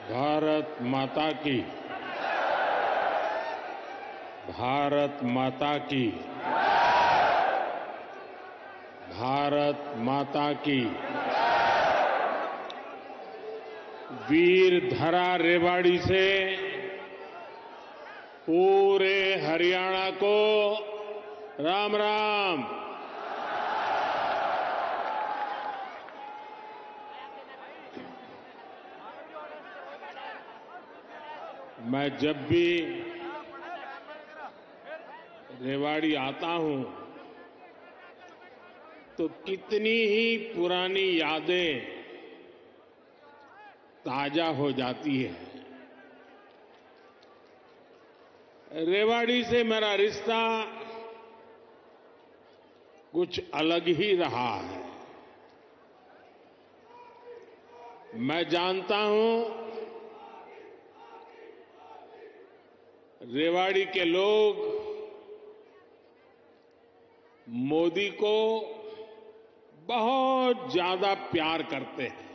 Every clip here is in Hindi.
भारत माता की। भारत माता की। भारत माता की। वीर धरा रेवाड़ी से पूरे हरियाणा को राम राम। मैं जब भी रेवाड़ी आता हूं तो कितनी ही पुरानी यादें ताजा हो जाती है। रेवाड़ी से मेरा रिश्ता कुछ अलग ही रहा है। मैं जानता हूं रेवाड़ी के लोग मोदी को बहुत ज्यादा प्यार करते हैं।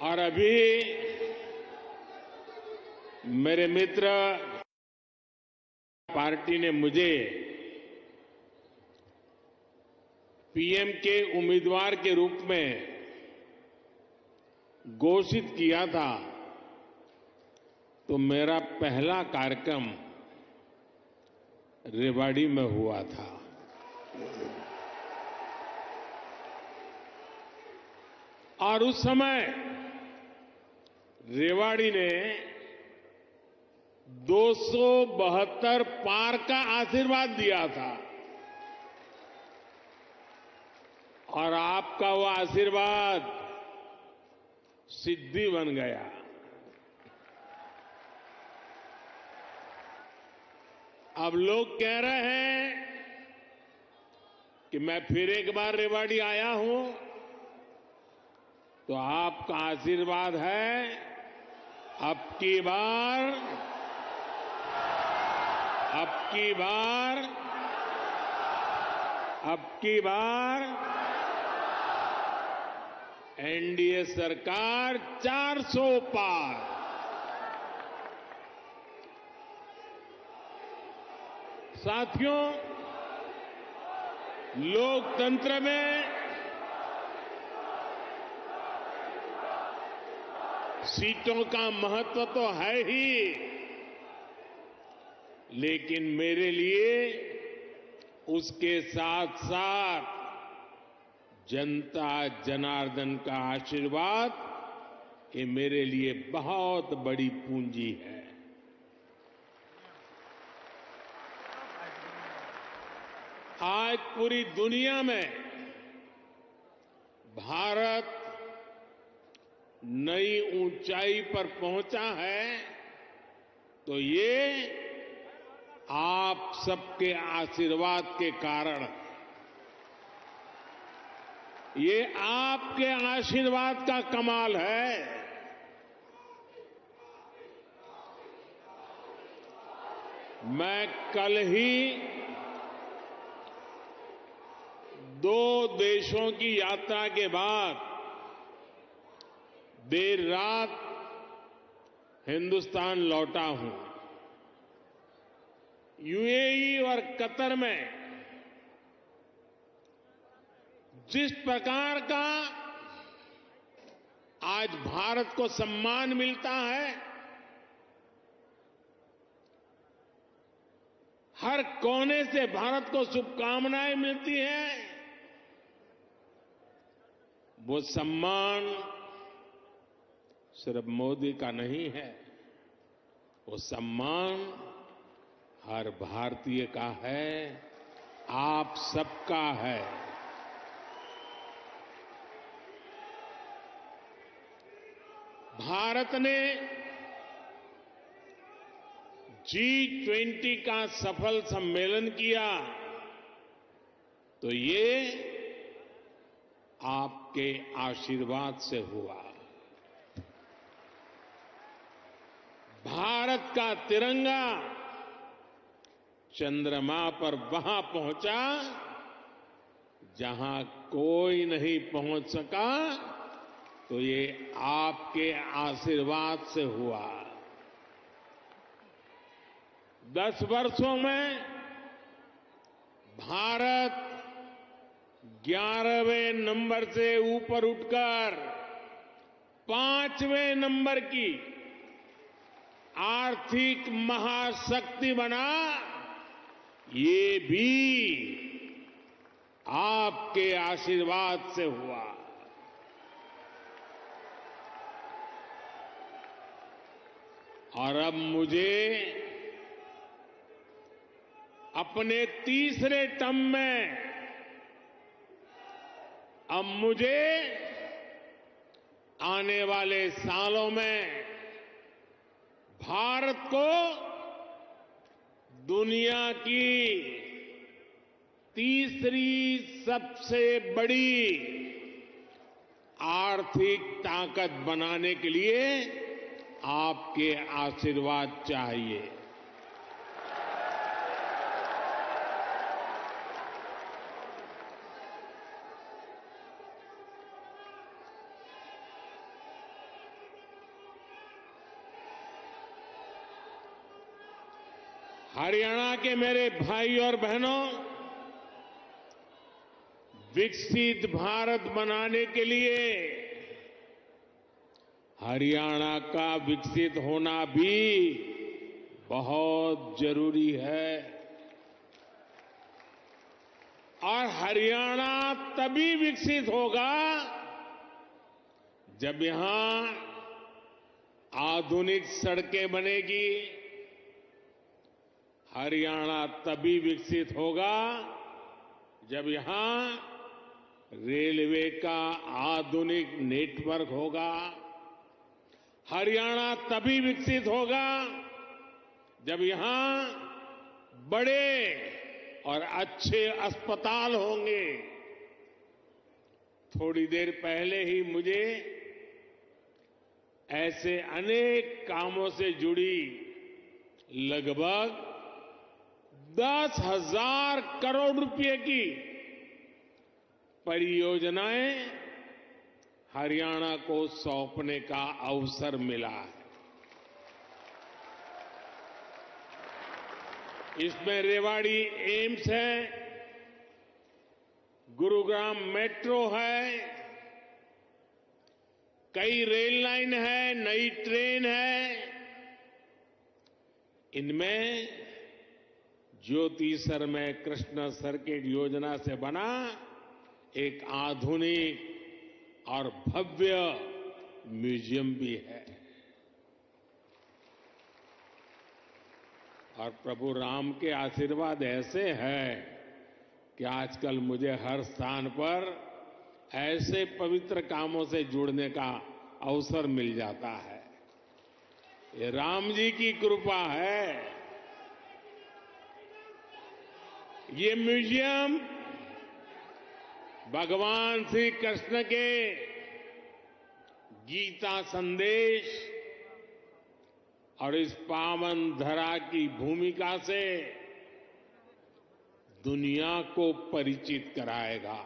और अभी मेरे मित्र पार्टी ने मुझे पीएम के उम्मीदवार के रूप में घोषित किया था, तो मेरा पहला कार्यक्रम रेवाड़ी में हुआ था। और उस समय रेवाड़ी ने 272 पार का आशीर्वाद दिया था और आपका वो आशीर्वाद सिद्धि बन गया। अब लोग कह रहे हैं कि मैं फिर एक बार रेवाड़ी आया हूं, तो आपका आशीर्वाद है अब की बार एनडीए सरकार 400 पार। साथियों, लोकतंत्र में सीटों का महत्व तो है ही, लेकिन मेरे लिए उसके साथ साथ जनता जनार्दन का आशीर्वाद ये मेरे लिए बहुत बड़ी पूंजी है। आज पूरी दुनिया में भारत नई ऊंचाई पर पहुंचा है, तो ये आप सबके आशीर्वाद के कारण, ये आपके आशीर्वाद का कमाल है। मैं कल ही 2 देशों की यात्रा के बाद देर रात हिंदुस्तान लौटा हूं। यूएई और कतर में जिस प्रकार का आज भारत को सम्मान मिलता है, हर कोने से भारत को शुभकामनाएं मिलती हैं, वो सम्मान सिर्फ मोदी का नहीं है, वो सम्मान हर भारतीय का है, आप सबका है। भारत ने G20 का सफल सम्मेलन किया, तो ये आपके आशीर्वाद से हुआ। भारत का तिरंगा चंद्रमा पर वहां पहुंचा जहां कोई नहीं पहुंच सका, तो ये आपके आशीर्वाद से हुआ। 10 वर्षों में भारत 11वें नंबर से ऊपर उठकर 5वें नंबर की आर्थिक महाशक्ति बना, ये भी आपके आशीर्वाद से हुआ। और अब मुझे अपने तीसरे टर्म में आने वाले सालों में भारत को दुनिया की तीसरी सबसे बड़ी आर्थिक ताकत बनाने के लिए आपके आशीर्वाद चाहिए। हरियाणा के मेरे भाई और बहनों, विकसित भारत बनाने के लिए हरियाणा का विकसित होना भी बहुत जरूरी है। और हरियाणा तभी विकसित होगा जब यहां आधुनिक सड़कें बनेगी। हरियाणा तभी विकसित होगा जब यहां रेलवे का आधुनिक नेटवर्क होगा। हरियाणा तभी विकसित होगा जब यहां बड़े और अच्छे अस्पताल होंगे। थोड़ी देर पहले ही मुझे ऐसे अनेक कामों से जुड़ी लगभग 10,000 करोड़ रुपए की परियोजनाएं हरियाणा को सौंपने का अवसर मिला है। इसमें रेवाड़ी एम्स है, गुरुग्राम मेट्रो है, कई रेल लाइन है, नई ट्रेन है। इनमें ज्योति सरमय कृष्ण सर्किट योजना से बना एक आधुनिक और भव्य म्यूजियम भी है। और प्रभु राम के आशीर्वाद ऐसे हैं कि आजकल मुझे हर स्थान पर ऐसे पवित्र कामों से जुड़ने का अवसर मिल जाता है। ये राम जी की कृपा है। ये म्यूजियम भगवान श्री कृष्ण के गीता संदेश और इस पावन धरा की भूमिका से दुनिया को परिचित कराएगा।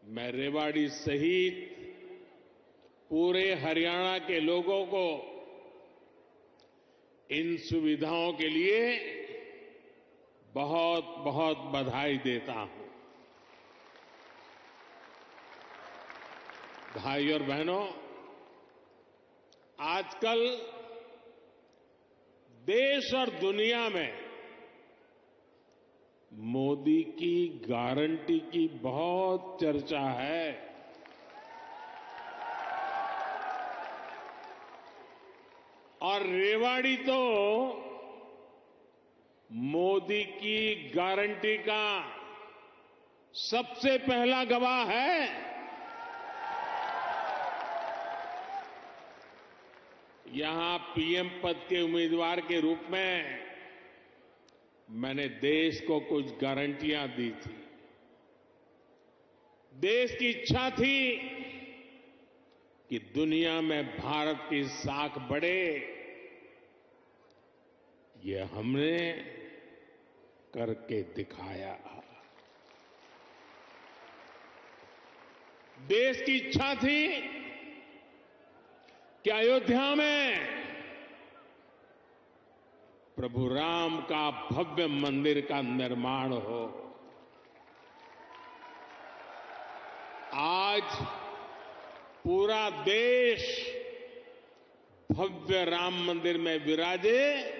मैं रेवाड़ी सहित पूरे हरियाणा के लोगों को इन सुविधाओं के लिए बहुत बहुत बधाई देता हूं। भाई और बहनों, आजकल देश और दुनिया में मोदी की गारंटी की बहुत चर्चा है। और रेवाड़ी तो मोदी की गारंटी का सबसे पहला गवाह है। यहां पीएम पद के उम्मीदवार के रूप में मैंने देश को कुछ गारंटियां दी थी। देश की इच्छा थी कि दुनिया में भारत की साख बढ़े, ये हमने करके दिखाया। देश की इच्छा थी कि अयोध्या में प्रभु राम का भव्य मंदिर का निर्माण हो। आज पूरा देश भव्य राम मंदिर में विराजे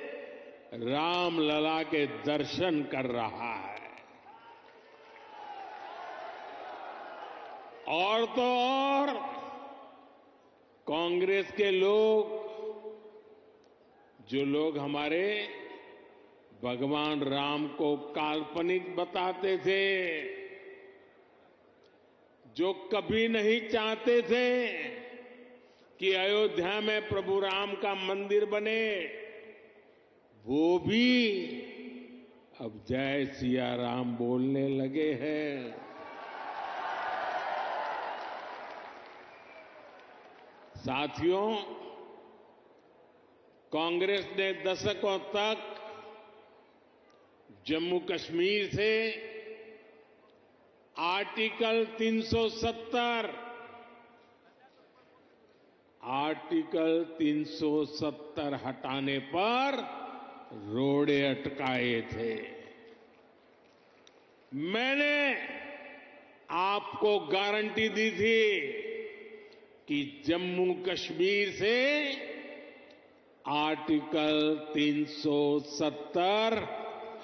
राम लला के दर्शन कर रहा है। और तो और कांग्रेस के लोग, जो लोग हमारे भगवान राम को काल्पनिक बताते थे, जो कभी नहीं चाहते थे कि अयोध्या में प्रभु राम का मंदिर बने, वो भी अब जय सिया राम बोलने लगे हैं। साथियों, कांग्रेस ने दशकों तक जम्मू कश्मीर से आर्टिकल 370 हटाने पर रोड़े अटकाए थे। मैंने आपको गारंटी दी थी कि जम्मू कश्मीर से आर्टिकल 370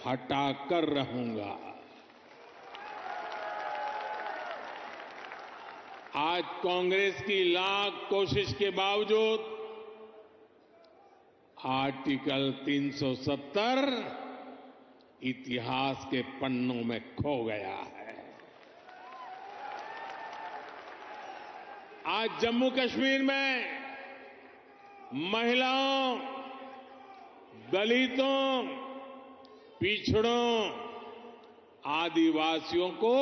हटाकर रहूंगा। आज कांग्रेस की लाख कोशिश के बावजूद आर्टिकल 370 इतिहास के पन्नों में खो गया है। आज जम्मू कश्मीर में महिलाओं, दलितों, पिछड़ों, आदिवासियों को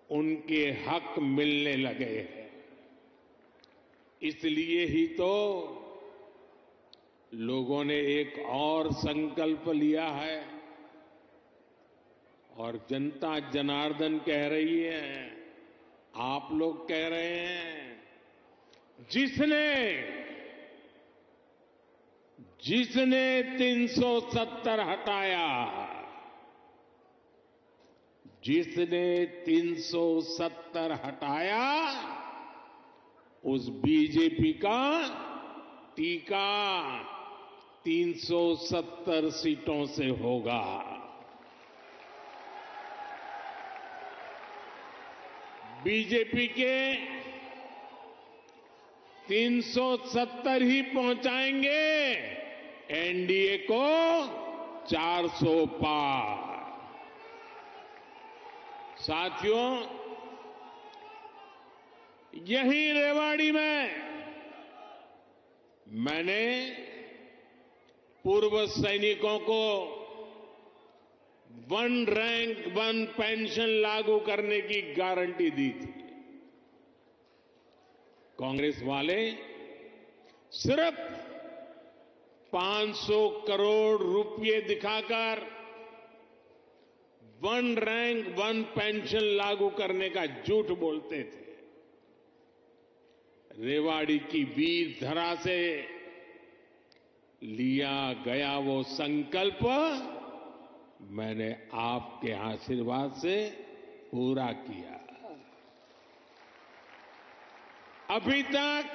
उनके हक मिलने लगे हैं। इसलिए ही तो लोगों ने एक और संकल्प लिया है और जनता जनार्दन कह रही है, आप लोग कह रहे हैं, जिसने 370 हटाया, जिसने 370 हटाया, उस बीजेपी का टीका 370 सीटों से होगा। बीजेपी के 370 ही पहुंचाएंगे एनडीए को 400 पार। साथियों, यही रेवाड़ी में मैंने पूर्व सैनिकों को वन रैंक वन पेंशन लागू करने की गारंटी दी थी। कांग्रेस वाले सिर्फ 500 करोड़ रुपए दिखाकर वन रैंक वन पेंशन लागू करने का झूठ बोलते थे। रेवाड़ी की वीर धरा से लिया गया वो संकल्प मैंने आपके आशीर्वाद से पूरा किया। अभी तक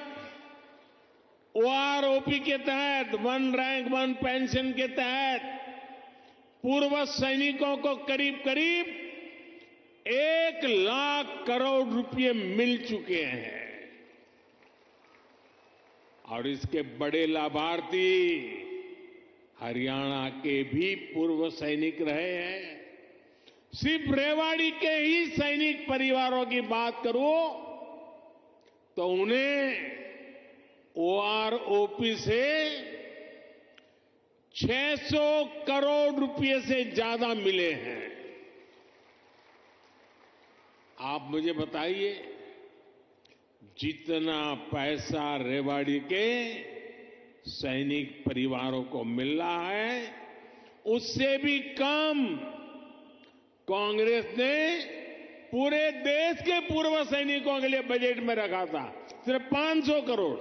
ओआरओपी के तहत, वन रैंक वन पेंशन के तहत पूर्व सैनिकों को करीब करीब 1 लाख करोड़ रुपए मिल चुके हैं और इसके बड़े लाभार्थी हरियाणा के भी पूर्व सैनिक रहे हैं। सिर्फ रेवाड़ी के ही सैनिक परिवारों की बात करूं तो उन्हें ओआरओपी से 600 करोड़ रुपए से ज्यादा मिले हैं। आप मुझे बताइए, जितना पैसा रेवाड़ी के सैनिक परिवारों को मिल रहा है, उससे भी कम कांग्रेस ने पूरे देश के पूर्व सैनिकों के लिए बजट में रखा था, सिर्फ 500 करोड़।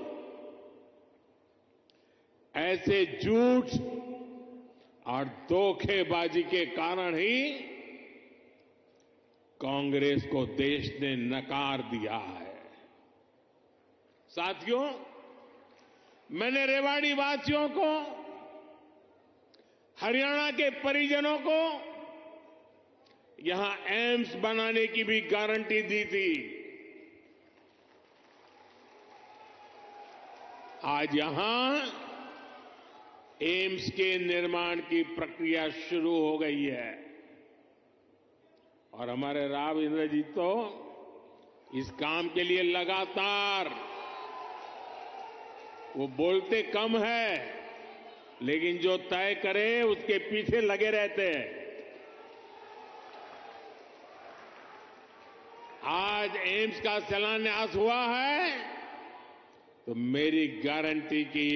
ऐसे झूठ और धोखेबाजी के कारण ही कांग्रेस को देश ने नकार दिया है। साथियों, मैंने रेवाड़ी वासियों को, हरियाणा के परिजनों को यहां एम्स बनाने की भी गारंटी दी थी। आज यहां एम्स के निर्माण की प्रक्रिया शुरू हो गई है और हमारे राव इंद्रजीत तो इस काम के लिए लगातार, वो बोलते कम है लेकिन जो तय करे उसके पीछे लगे रहते हैं। आज एम्स का शिलान्यास हुआ है तो मेरी गारंटी की,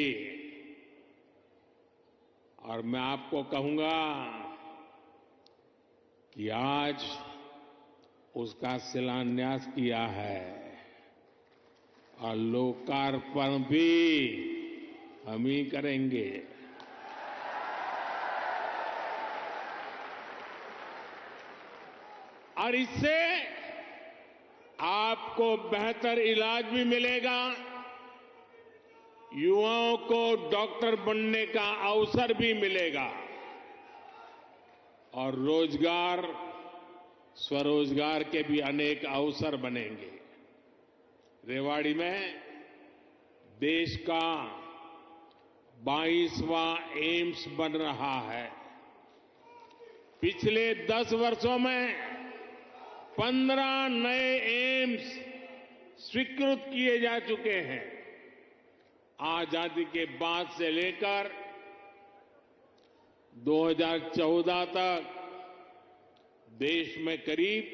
और मैं आपको कहूंगा कि आज उसका शिलान्यास किया है और लोकार्पण भी हम ही करेंगे। और इससे आपको बेहतर इलाज भी मिलेगा, युवाओं को डॉक्टर बनने का अवसर भी मिलेगा और रोजगार, स्वरोजगार के भी अनेक अवसर बनेंगे। रेवाड़ी में देश का 22वां एम्स बन रहा है। पिछले 10 वर्षों में 15 नए एम्स स्वीकृत किए जा चुके हैं। आजादी के बाद से लेकर 2014 तक देश में करीब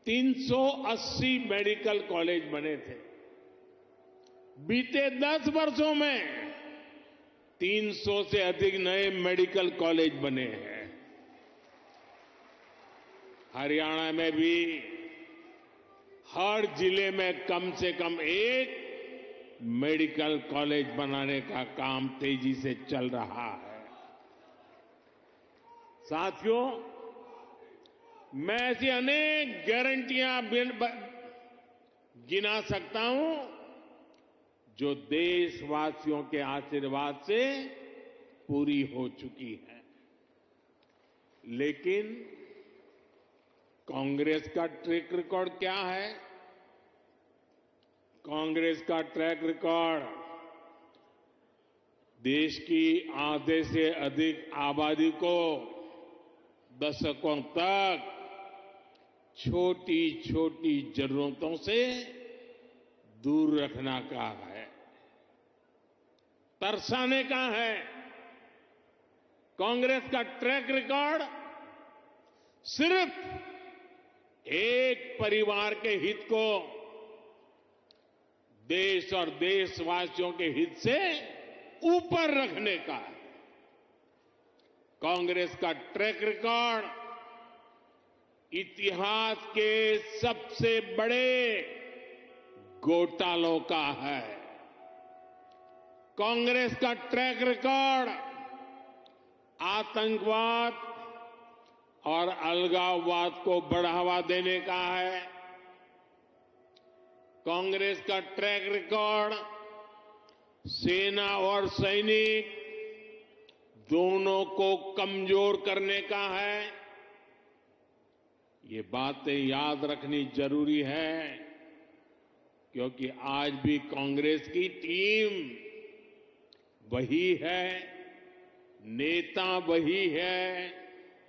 380 मेडिकल कॉलेज बने थे। बीते 10 वर्षों में 300 से अधिक नए मेडिकल कॉलेज बने हैं। हरियाणा में भी हर जिले में कम से कम एक मेडिकल कॉलेज बनाने का काम तेजी से चल रहा है। साथियों, मैं ऐसी अनेक गारंटियां गिना सकता हूं जो देशवासियों के आशीर्वाद से पूरी हो चुकी है। लेकिन कांग्रेस का ट्रैक रिकॉर्ड क्या है? कांग्रेस का ट्रैक रिकॉर्ड देश की आधे से अधिक आबादी को दशकों तक छोटी छोटी जरूरतों से दूर रखना का है, तरसाने का है। कांग्रेस का ट्रैक रिकॉर्ड सिर्फ एक परिवार के हित को देश और देशवासियों के हित से ऊपर रखने का है। कांग्रेस का ट्रैक रिकॉर्ड इतिहास के सबसे बड़े घोटालों का है। कांग्रेस का ट्रैक रिकॉर्ड आतंकवाद और अलगाववाद को बढ़ावा देने का है। कांग्रेस का ट्रैक रिकॉर्ड सेना और सैनिक दोनों को कमजोर करने का है। ये बातें याद रखनी जरूरी है क्योंकि आज भी कांग्रेस की टीम वही है, नेता वही है,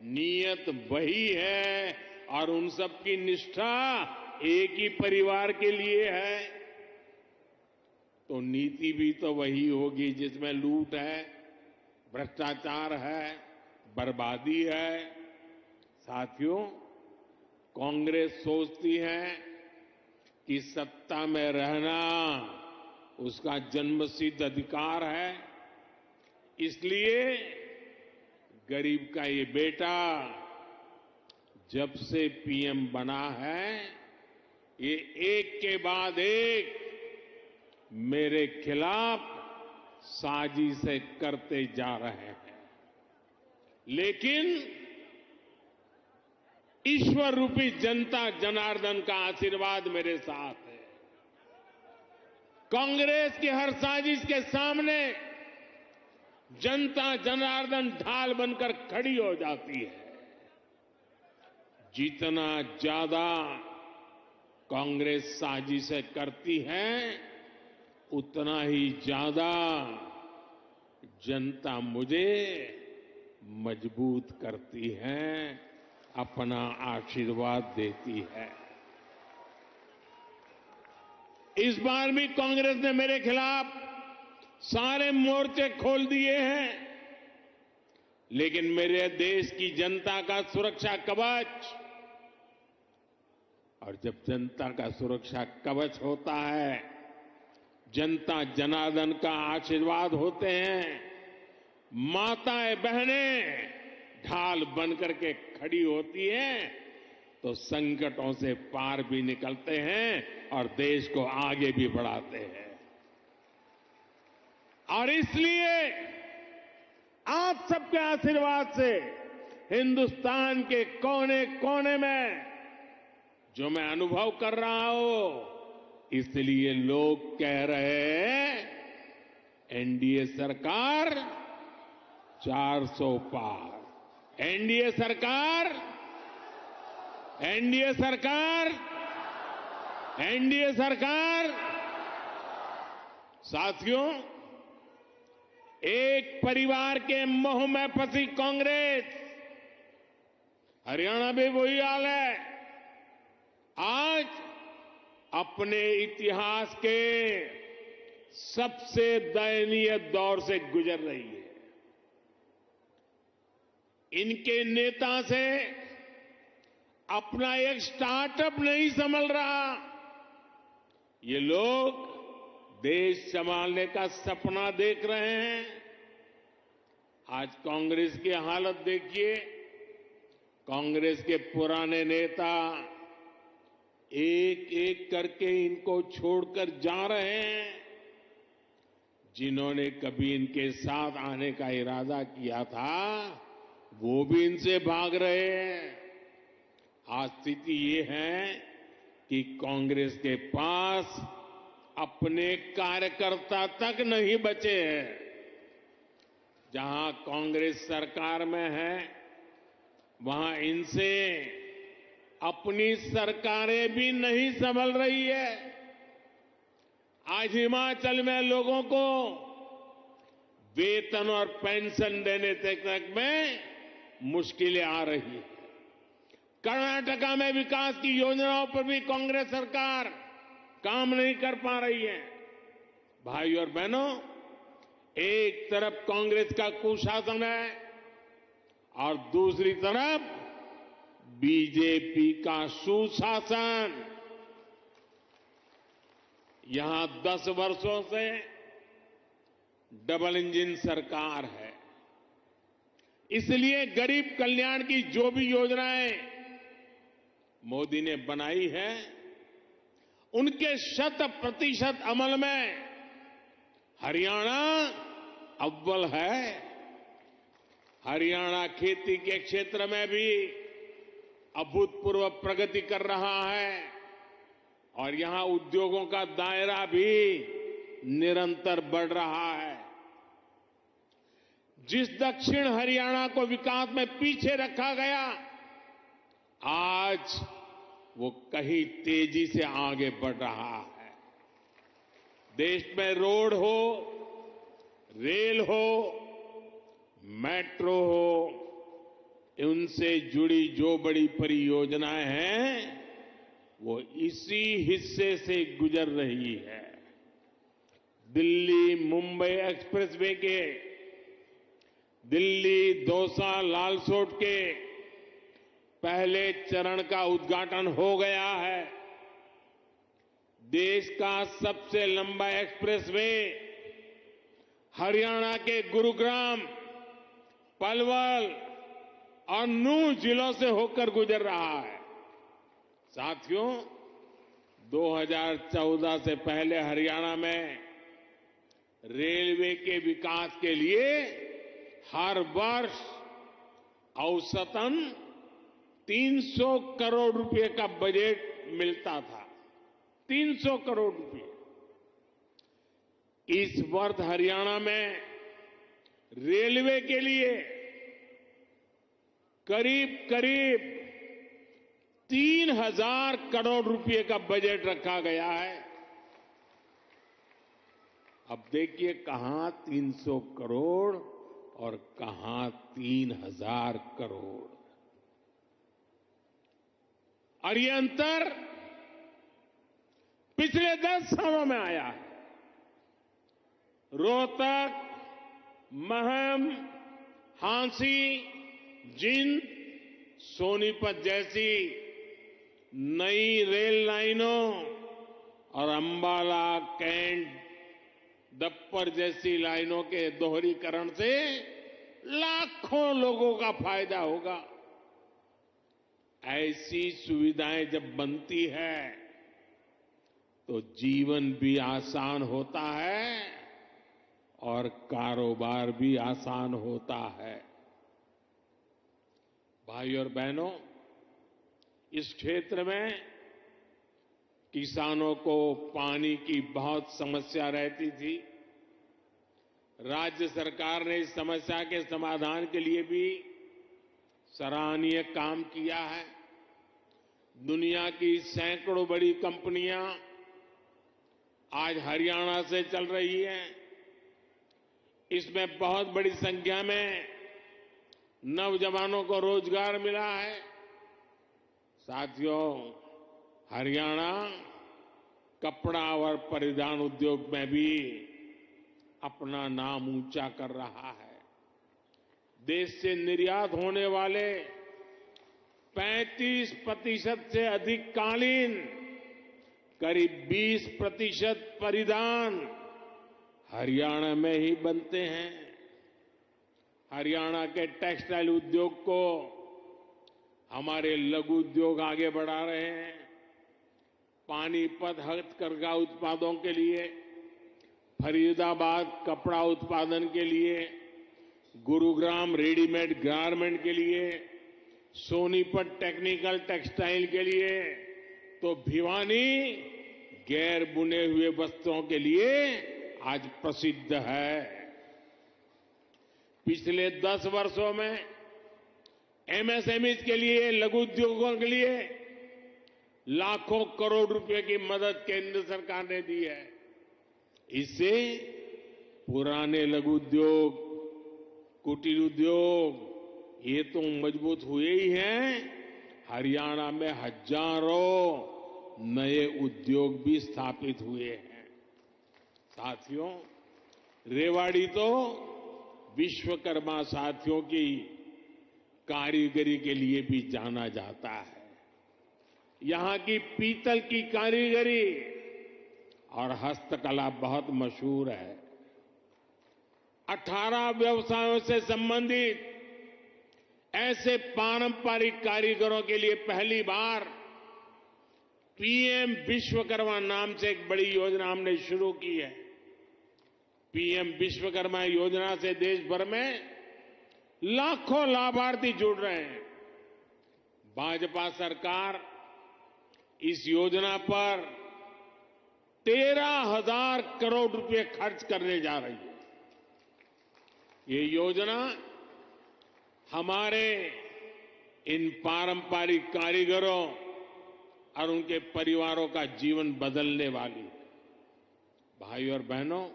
नीयत वही है और उन सब की निष्ठा एक ही परिवार के लिए है। तो नीति भी तो वही होगी जिसमें लूट है, भ्रष्टाचार है, बर्बादी है। साथियों, कांग्रेस सोचती है कि सत्ता में रहना उसका जन्मसिद्ध अधिकार है। इसलिए गरीब का ये बेटा जब से पीएम बना है, ये एक के बाद एक मेरे खिलाफ साजिशें करते जा रहे हैं। लेकिन ईश्वर रूपी जनता जनार्दन का आशीर्वाद मेरे साथ है। कांग्रेस की हर साजिश के सामने जनता जनार्दन ढाल बनकर खड़ी हो जाती है। जितना ज्यादा कांग्रेस साजिशें करती है, उतना ही ज्यादा जनता मुझे मजबूत करती है, अपना आशीर्वाद देती है। इस बार भी कांग्रेस ने मेरे खिलाफ सारे मोर्चे खोल दिए हैं, लेकिन मेरे देश की जनता का सुरक्षा कवच, और जब जनता का सुरक्षा कवच होता है, जनता जनार्दन का आशीर्वाद होते हैं, माताएं बहनें ढाल बनकर के खड़ी होती हैं, तो संकटों से पार भी निकलते हैं और देश को आगे भी बढ़ाते हैं। और इसलिए आप सबके आशीर्वाद से हिंदुस्तान के कोने कोने में जो मैं अनुभव कर रहा हूं, इसलिए लोग कह रहे हैं एनडीए सरकार 400 पार। एनडीए सरकार, एनडीए सरकार, एनडीए सरकार। साथियों, एक परिवार के मोह में फंसी कांग्रेस, हरियाणा में वही हाल है, आज अपने इतिहास के सबसे दयनीय दौर से गुजर रही है। इनके नेता से अपना एक स्टार्टअप नहीं संभल रहा। ये लोग देश संभालने का सपना देख रहे हैं। आज कांग्रेस की हालत देखिए। कांग्रेस के पुराने नेता एक एक करके इनको छोड़कर जा रहे हैं। जिन्होंने कभी इनके साथ आने का इरादा किया था, वो भी इनसे भाग रहे हैं। आज स्थिति ये है कि कांग्रेस के पास अपने कार्यकर्ता तक नहीं बचे हैं। जहां कांग्रेस सरकार में है, वहां इनसे अपनी सरकारें भी नहीं संभल रही है। आज हिमाचल में लोगों को वेतन और पेंशन देने तक में मुश्किलें आ रही है। कर्नाटका में विकास की योजनाओं पर भी कांग्रेस सरकार काम नहीं कर पा रही है। भाई और बहनों, एक तरफ कांग्रेस का कुशासन है और दूसरी तरफ बीजेपी का सुशासन। यहां 10 वर्षों से डबल इंजन सरकार है। इसलिए गरीब कल्याण की जो भी योजनाएं मोदी ने बनाई है, उनके 100% अमल में हरियाणा अव्वल है। हरियाणा खेती के क्षेत्र में भी अभूतपूर्व प्रगति कर रहा है और यहां उद्योगों का दायरा भी निरंतर बढ़ रहा है। जिस दक्षिण हरियाणा को विकास में पीछे रखा गया, आज वो कहीं तेजी से आगे बढ़ रहा है। देश में रोड हो, रेल हो, मेट्रो हो, उनसे जुड़ी जो बड़ी परियोजनाएं हैं, वो इसी हिस्से से गुजर रही है। दिल्ली मुंबई एक्सप्रेसवे के, दिल्ली दौसा लालसोट के पहले चरण का उद्घाटन हो गया है। देश का सबसे लंबा एक्सप्रेसवे हरियाणा के गुरुग्राम, पलवल और नूंह जिलों से होकर गुजर रहा है। साथियों, 2014 से पहले हरियाणा में रेलवे के विकास के लिए हर वर्ष औसतन 300 करोड़ रुपए का बजट मिलता था। 300 करोड़ रुपए। इस वर्ष हरियाणा में रेलवे के लिए करीब करीब 3,000 करोड़ रुपए का बजट रखा गया है। अब देखिए कहां 300 करोड़ और कहां 3,000 करोड़, और ये अंतर पिछले 10 सालों में आया है। रोहतक, महम, हांसी, जींद, सोनीपत जैसी नई रेल लाइनों और अंबाला, कैंट, दप्पर जैसी लाइनों के दोहरीकरण से लाखों लोगों का फायदा होगा। ऐसी सुविधाएं जब बनती है तो जीवन भी आसान होता है और कारोबार भी आसान होता है। भाई और बहनों, इस क्षेत्र में किसानों को पानी की बहुत समस्या रहती थी। राज्य सरकार ने इस समस्या के समाधान के लिए भी सराहनीय काम किया है। दुनिया की सैकड़ों बड़ी कंपनियां आज हरियाणा से चल रही हैं। इसमें बहुत बड़ी संख्या में नौजवानों को रोजगार मिला है। साथियों, हरियाणा कपड़ा और परिधान उद्योग में भी अपना नाम ऊंचा कर रहा है। देश से निर्यात होने वाले 35% से अधिक कालीन, करीब 20% परिधान हरियाणा में ही बनते हैं। हरियाणा के टेक्सटाइल उद्योग को हमारे लघु उद्योग आगे बढ़ा रहे हैं। पानीपत हथकरघा उत्पादों के लिए, फरीदाबाद कपड़ा उत्पादन के लिए, गुरुग्राम रेडीमेड गारमेंट के लिए, सोनीपत टेक्निकल टेक्सटाइल के लिए, तो भिवानी गैर बुने हुए वस्त्रों के लिए आज प्रसिद्ध है। पिछले 10 वर्षों में एमएसएमईज के लिए, लघु उद्योगों के लिए लाखों करोड़ रुपए की मदद केंद्र सरकार ने दी है। इससे पुराने लघु उद्योग, कुटीर उद्योग ये तो मजबूत हुए ही हैं, हरियाणा में हजारों नए उद्योग भी स्थापित हुए हैं। साथियों, रेवाड़ी तो विश्वकर्मा साथियों की कारीगरी के लिए भी जाना जाता है। यहां की पीतल की कारीगरी और हस्तकला बहुत मशहूर है। 18 व्यवसायों से संबंधित ऐसे पारंपरिक कारीगरों के लिए पहली बार पीएम विश्वकर्मा नाम से एक बड़ी योजना हमने शुरू की है। पीएम विश्वकर्मा योजना से देश भर में लाखों लाभार्थी जुड़ रहे हैं। भाजपा सरकार इस योजना पर 13,000 करोड़ रुपए खर्च करने जा रही है। ये योजना हमारे इन पारंपरिक कारीगरों और उनके परिवारों का जीवन बदलने वाली है। भाई और बहनों,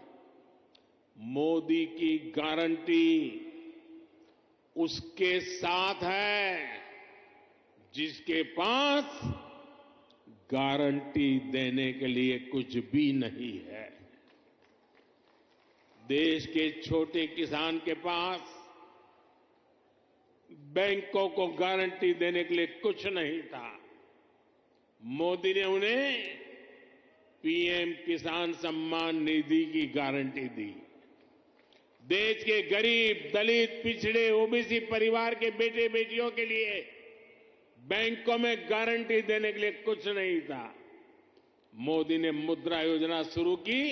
मोदी की गारंटी उसके साथ है जिसके पास गारंटी देने के लिए कुछ भी नहीं है। देश के छोटे किसान के पास बैंकों को गारंटी देने के लिए कुछ नहीं था। मोदी ने उन्हें पीएम किसान सम्मान निधि की गारंटी दी। देश के गरीब, दलित, पिछड़े, ओबीसी परिवार के बेटे बेटियों के लिए बैंकों में गारंटी देने के लिए कुछ नहीं था। मोदी ने मुद्रा योजना शुरू की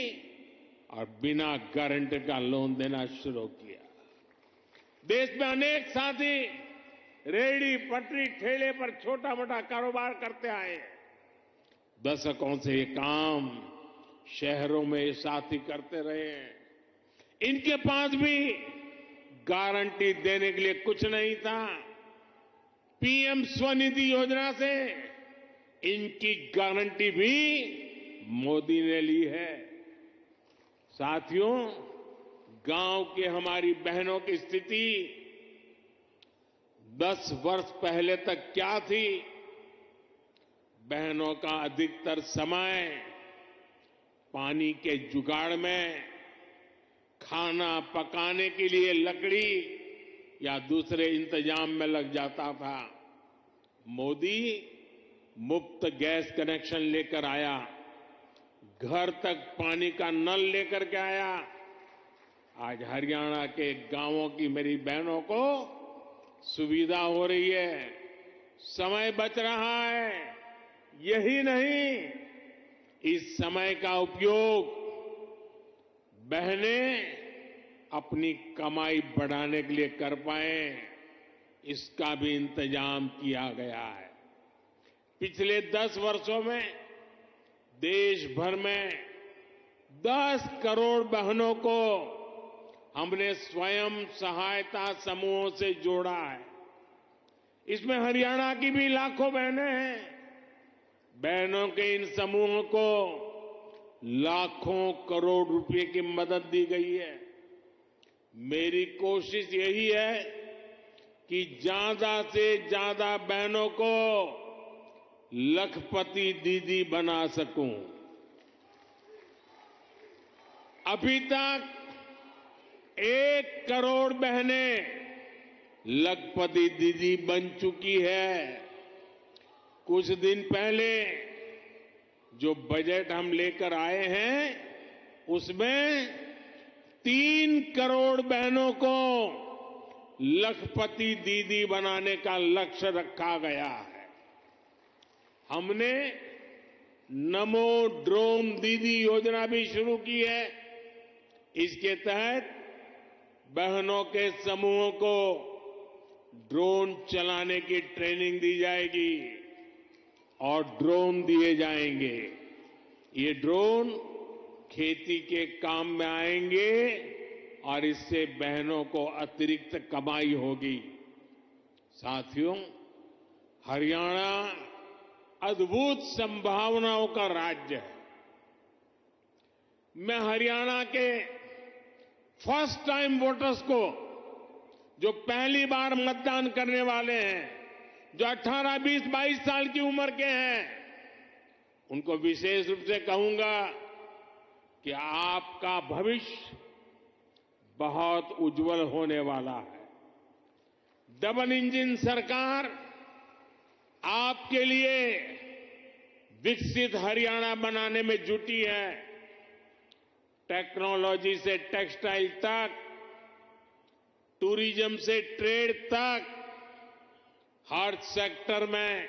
और बिना गारंटी का लोन देना शुरू किया। देश में अनेक साथी रेहड़ी, पटरी, ठेले पर छोटा मोटा कारोबार करते आए। दशकों से ये काम शहरों में ये साथी करते रहे हैं। इनके पास भी गारंटी देने के लिए कुछ नहीं था। पीएम स्वनिधि योजना से इनकी गारंटी भी मोदी ने ली है। साथियों, गांव की हमारी बहनों की स्थिति 10 वर्ष पहले तक क्या थी? बहनों का अधिकतर समय पानी के जुगाड़ में, खाना पकाने के लिए लकड़ी या दूसरे इंतजाम में लग जाता था। मोदी मुफ्त गैस कनेक्शन लेकर आया, घर तक पानी का नल लेकर के आया। आज हरियाणा के गांवों की मेरी बहनों को सुविधा हो रही है, समय बच रहा है। यही नहीं, इस समय का उपयोग बहनें अपनी कमाई बढ़ाने के लिए कर पाए, इसका भी इंतजाम किया गया है। पिछले 10 वर्षों में देश भर में 10 करोड़ बहनों को हमने स्वयं सहायता समूहों से जोड़ा है। इसमें हरियाणा की भी लाखों बहनें हैं। बहनों के इन समूहों को लाखों करोड़ रुपए की मदद दी गई है। मेरी कोशिश यही है कि ज्यादा से ज्यादा बहनों को लखपति दीदी बना सकूं। अभी तक 1 करोड़ बहनें लखपति दीदी बन चुकी है। कुछ दिन पहले जो बजट हम लेकर आए हैं, उसमें 3 करोड़ बहनों को लखपति दीदी बनाने का लक्ष्य रखा गया है। हमने नमो ड्रोन दीदी योजना भी शुरू की है। इसके तहत बहनों के समूहों को ड्रोन चलाने की ट्रेनिंग दी जाएगी और ड्रोन दिए जाएंगे। ये ड्रोन खेती के काम में आएंगे और इससे बहनों को अतिरिक्त कमाई होगी। साथियों, हरियाणा अद्भुत संभावनाओं का राज्य है। मैं हरियाणा के फर्स्ट टाइम वोटर्स को, जो पहली बार मतदान करने वाले हैं, जो 18, 20, 22 साल की उम्र के हैं, उनको विशेष रूप से कहूंगा कि आपका भविष्य बहुत उज्जवल होने वाला है। डबल इंजन सरकार आपके लिए विकसित हरियाणा बनाने में जुटी है। टेक्नोलॉजी से टेक्सटाइल तक, टूरिज्म से ट्रेड तक, हर सेक्टर में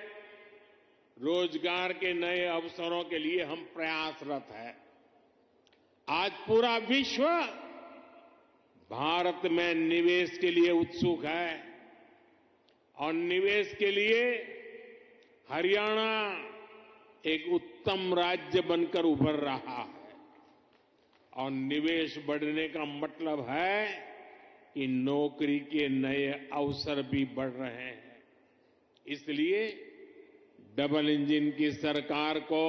रोजगार के नए अवसरों के लिए हम प्रयासरत हैं। आज पूरा विश्व भारत में निवेश के लिए उत्सुक है और निवेश के लिए हरियाणा एक उत्तम राज्य बनकर उभर रहा है। और निवेश बढ़ने का मतलब है कि नौकरी के नए अवसर भी बढ़ रहे हैं। इसलिए डबल इंजन की सरकार को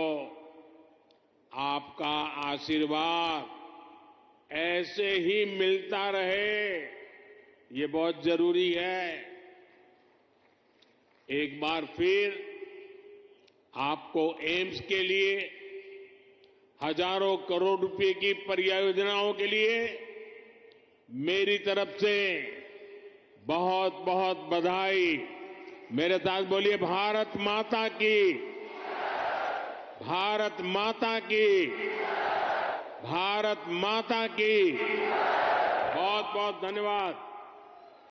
आपका आशीर्वाद ऐसे ही मिलता रहे, ये बहुत जरूरी है। एक बार फिर आपको एम्स के लिए हजारों करोड़ रुपए की परियोजनाओं के लिए मेरी तरफ से बहुत बहुत बधाई। मेरे साथ बोलिए, भारत माता की। भारत माता की, भारत माता की। बहुत बहुत धन्यवाद।